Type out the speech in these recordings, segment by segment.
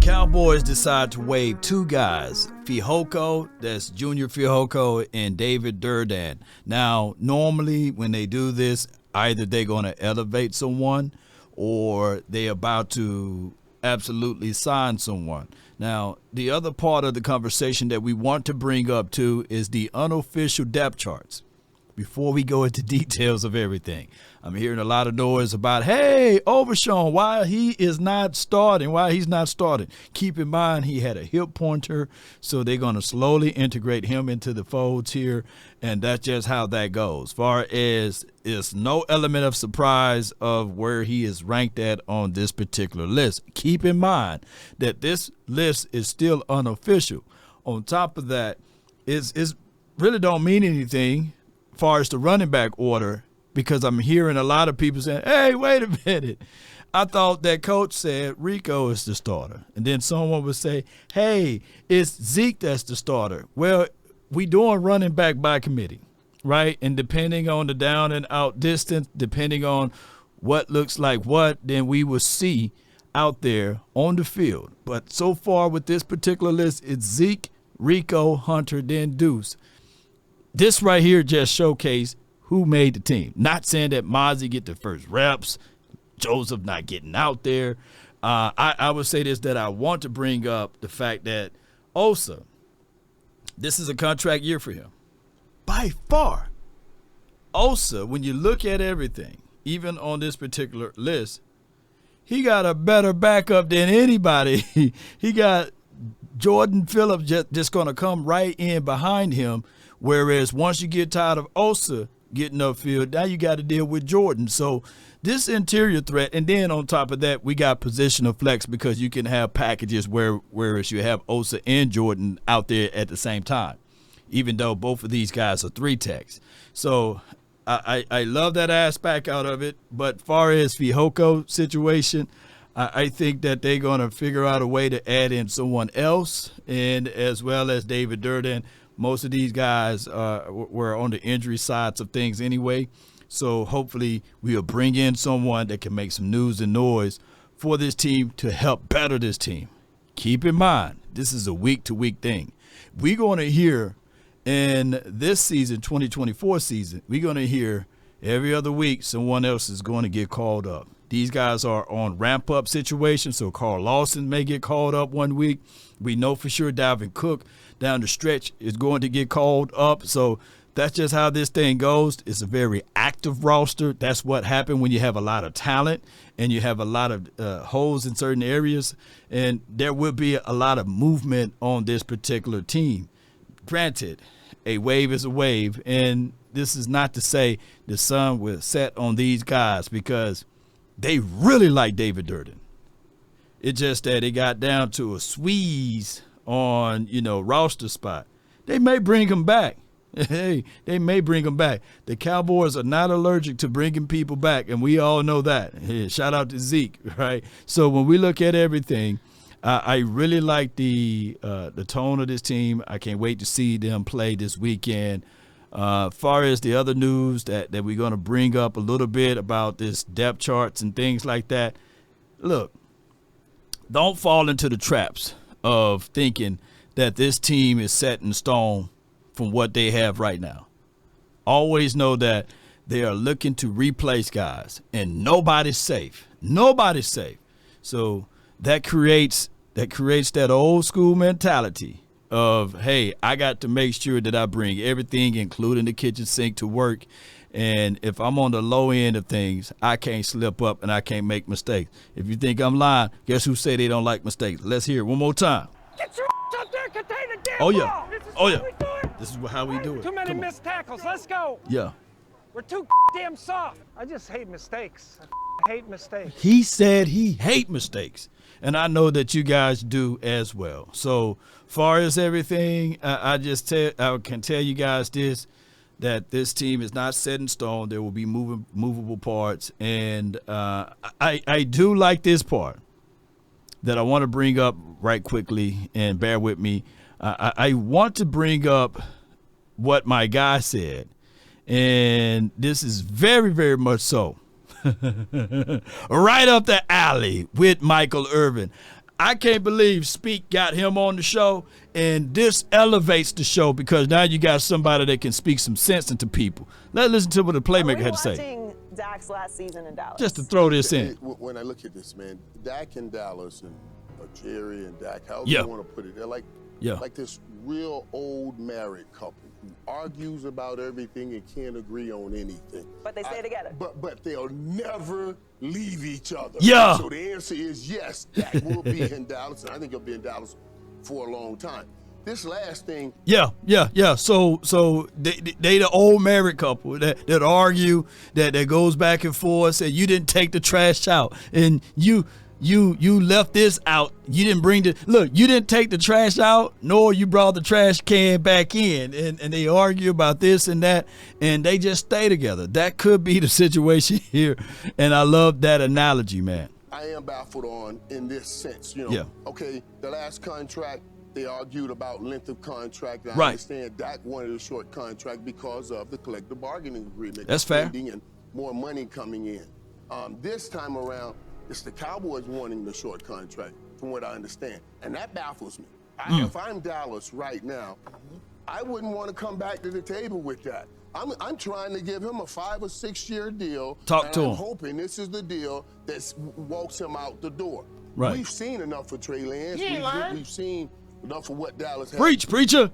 Cowboys decide to waive two guys, Fehoko, that's Junior Fehoko, and David Durden. Now, normally when they do this, either they're going to elevate someone or they're about to absolutely sign someone. Now, the other part of the conversation that we want to bring up too is the unofficial depth charts. Before we go into details of everything, I'm hearing a lot of noise about, hey, Overshawn, why he's not starting. Keep in mind, he had a hip pointer, so they're going to slowly integrate him into the folds here, and that's just how that goes. Far as it's no element of surprise of where he is ranked at on this particular list. Keep in mind that this list is still unofficial. On top of that, it's really don't mean anything far as the running back order, because I'm hearing a lot of people saying, hey, wait a minute. I thought that coach said Rico is the starter. And then someone would say, hey, it's Zeke that's the starter. Well, we doing running back by committee, right? And depending on the down and out distance, depending on what looks like what, then we will see out there on the field. But so far with this particular list, it's Zeke, Rico, Hunter, then Deuce. This right here just showcased who made the team. Not saying that Mozzie get the first reps, Joseph not getting out there. I would say this, that I want to bring up the fact that Osa, this is a contract year for him. By far. Osa, when you look at everything, even on this particular list, he got a better backup than anybody. He got Jordan Phillips just going to come right in behind him. Whereas once you get tired of Osa getting upfield, now you got to deal with Jordan. So this interior threat, and then on top of that, we got positional flex because you can have packages whereas you have Osa and Jordan out there at the same time, even though both of these guys are three techs. So I love that aspect out of it. But far as Fehoko situation, I think that they're going to figure out a way to add in someone else, and as well as David Durden. Most of these guys were on the injury sides of things anyway. So hopefully we'll bring in someone that can make some news and noise for this team to help better this team. Keep in mind, this is a week-to-week thing. We're going to hear in this season, 2024 season, we're going to hear every other week someone else is going to get called up. These guys are on ramp-up situations, so Carl Lawson may get called up one week. We know for sure Dalvin Cook down the stretch is going to get called up. So that's just how this thing goes. It's a very active roster. That's what happened when you have a lot of talent and you have a lot of holes in certain areas. And there will be a lot of movement on this particular team. Granted, a wave is a wave. And this is not to say the sun will set on these guys because they really like David Durden. It's just that it got down to a squeeze on, roster spot. They may bring him back. Hey, they may bring him back. The Cowboys are not allergic to bringing people back, and we all know that. Hey, shout out to Zeke, right? So when we look at everything, I really like the tone of this team. I can't wait to see them play this weekend. Far as the other news that we're going to bring up a little bit about this depth charts and things like that, look, don't fall into the traps of thinking that this team is set in stone from what they have right now. Always know that they are looking to replace guys, and nobody's safe. Nobody's safe. So that creates that old school mentality of, hey, I got to make sure that I bring everything, including the kitchen sink, to work. And if I'm on the low end of things, I can't slip up and I can't make mistakes. If you think I'm lying, guess who say they don't like mistakes? Let's hear it one more time. Get your up there, contain the damn ball. This is how we do it. Too many missed tackles. Let's go. Yeah. We're too damn soft. I just hate mistakes. I hate mistakes. He said he hate mistakes. And I know that you guys do as well. So far as everything, I can tell you guys this, that this team is not set in stone. There will be movable parts. And I do like this part that I want to bring up right quickly, and bear with me. I want to bring up what my guy said. And this is very, very much so. Right up the alley with Michael Irvin. I can't believe Speak got him on the show, and this elevates the show because now you got somebody that can speak some sense into people. Let's listen to what the playmaker had to say. Watching Dak's last season in Dallas. Just to throw this in. When I look at this, man, Dak in Dallas and Jerry and Dak, however Yeah. you want to put it, they're like this real old married couple who argues about everything and can't agree on anything. But they stay together. But they'll never leave each other. Yeah. So the answer is yes, Dak will be in Dallas, and I think he'll be in Dallas for a long time. This last thing. Yeah. So they the old married couple that argue, that goes back and forth, say you didn't take the trash out, and you left this out. You didn't bring you didn't take the trash out, nor you brought the trash can back in. And they argue about this and that, and they just stay together. That could be the situation here. And I love that analogy, man. I am baffled on in this sense, Okay, the last contract, they argued about length of contract. I understand Dak wanted a short contract because of the collective bargaining agreement. That's fair. And more money coming in. This time around, it's the Cowboys wanting the short contract, from what I understand. And that baffles me. If I'm Dallas right now, I wouldn't want to come back to the table with that. I'm trying to give him a 5 or 6 year deal. Talk to him. I'm hoping this is the deal that walks him out the door. Right. We've seen enough for Trey Lance. We've seen enough of what Dallas has. Preacher.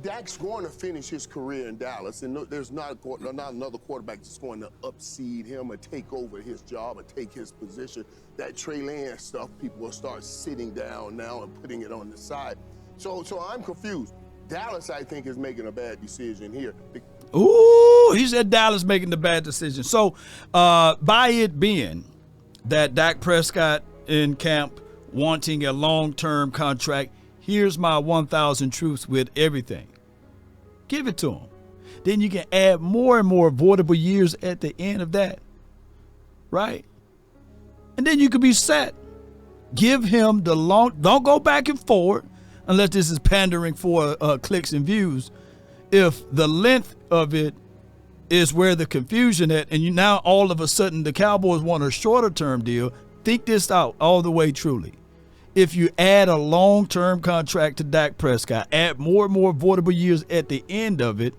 Dak's going to finish his career in Dallas, and there's not another quarterback that's going to upseed him or take over his job or take his position. That Trey Lance stuff, people will start sitting down now and putting it on the side. So I'm confused. Dallas, I think, is making a bad decision here. Ooh, he said Dallas making the bad decision. So by it being that Dak Prescott in camp wanting a long-term contract, here's my 1,000 truths with everything. Give it to him. Then you can add more and more avoidable years at the end of that. Right? And then you could be set. Give him the long, don't go back and forward unless this is pandering for clicks and views. If the length of it is where the confusion at, and you now all of a sudden the Cowboys want a shorter term deal, think this out all the way truly. If you add a long-term contract to Dak Prescott, add more and more avoidable years at the end of it,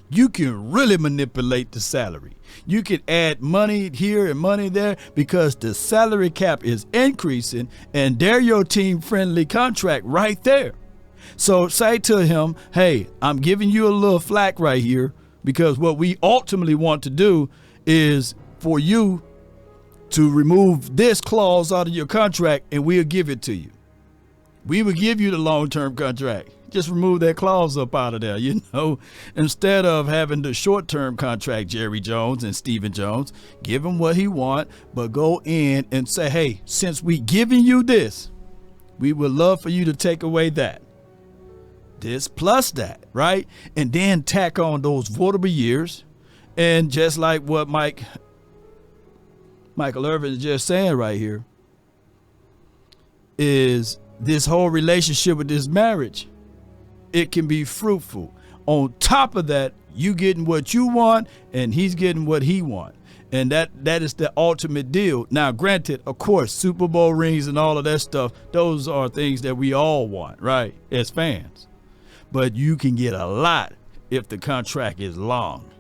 you can really manipulate the salary. You can add money here and money there because the salary cap is increasing, and they're your team-friendly contract right there. So say to him, hey, I'm giving you a little flack right here because what we ultimately want to do is for you to remove this clause out of your contract, and we'll give it to you. We will give you the long-term contract. Just remove that clause up out of there, instead of having the short-term contract, Jerry Jones and Stephen Jones. Give him what he want, but go in and say, hey, since we giving you this, we would love for you to take away that. This plus that, right? And then tack on those voidable years. And just like what Michael Irvin is just saying right here, is this whole relationship with this marriage, it can be fruitful. On top of that, you getting what you want and he's getting what he wants. And that is the ultimate deal. Now, granted, of course, Super Bowl rings and all of that stuff, those are things that we all want, right, as fans. But you can get a lot if the contract is long.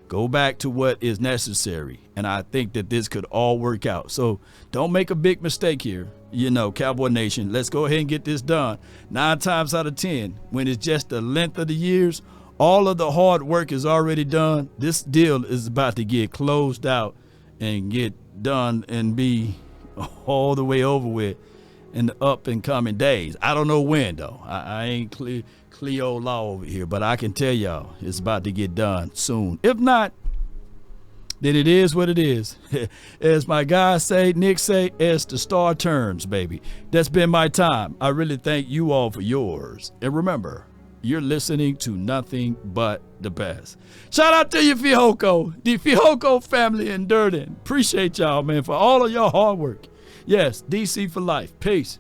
Go back to what is necessary. And I think that this could all work out. So don't make a big mistake here. Cowboy Nation, let's go ahead and get this done. 9 times out of 10, when it's just the length of the years, all of the hard work is already done. This deal is about to get closed out and get done and be all the way over with in the up and coming days. I don't know when, though. I ain't Cleo Law over here, but I can tell y'all it's about to get done soon. If not, then it is what it is. As my guys say, Nick say, as the star turns, baby. That's been my time. I really thank you all for yours. And remember, you're listening to nothing but the best. Shout out to you, Fehoko, the Fehoko family in Durden. Appreciate y'all, man, for all of your hard work. Yes, DC for life. Peace.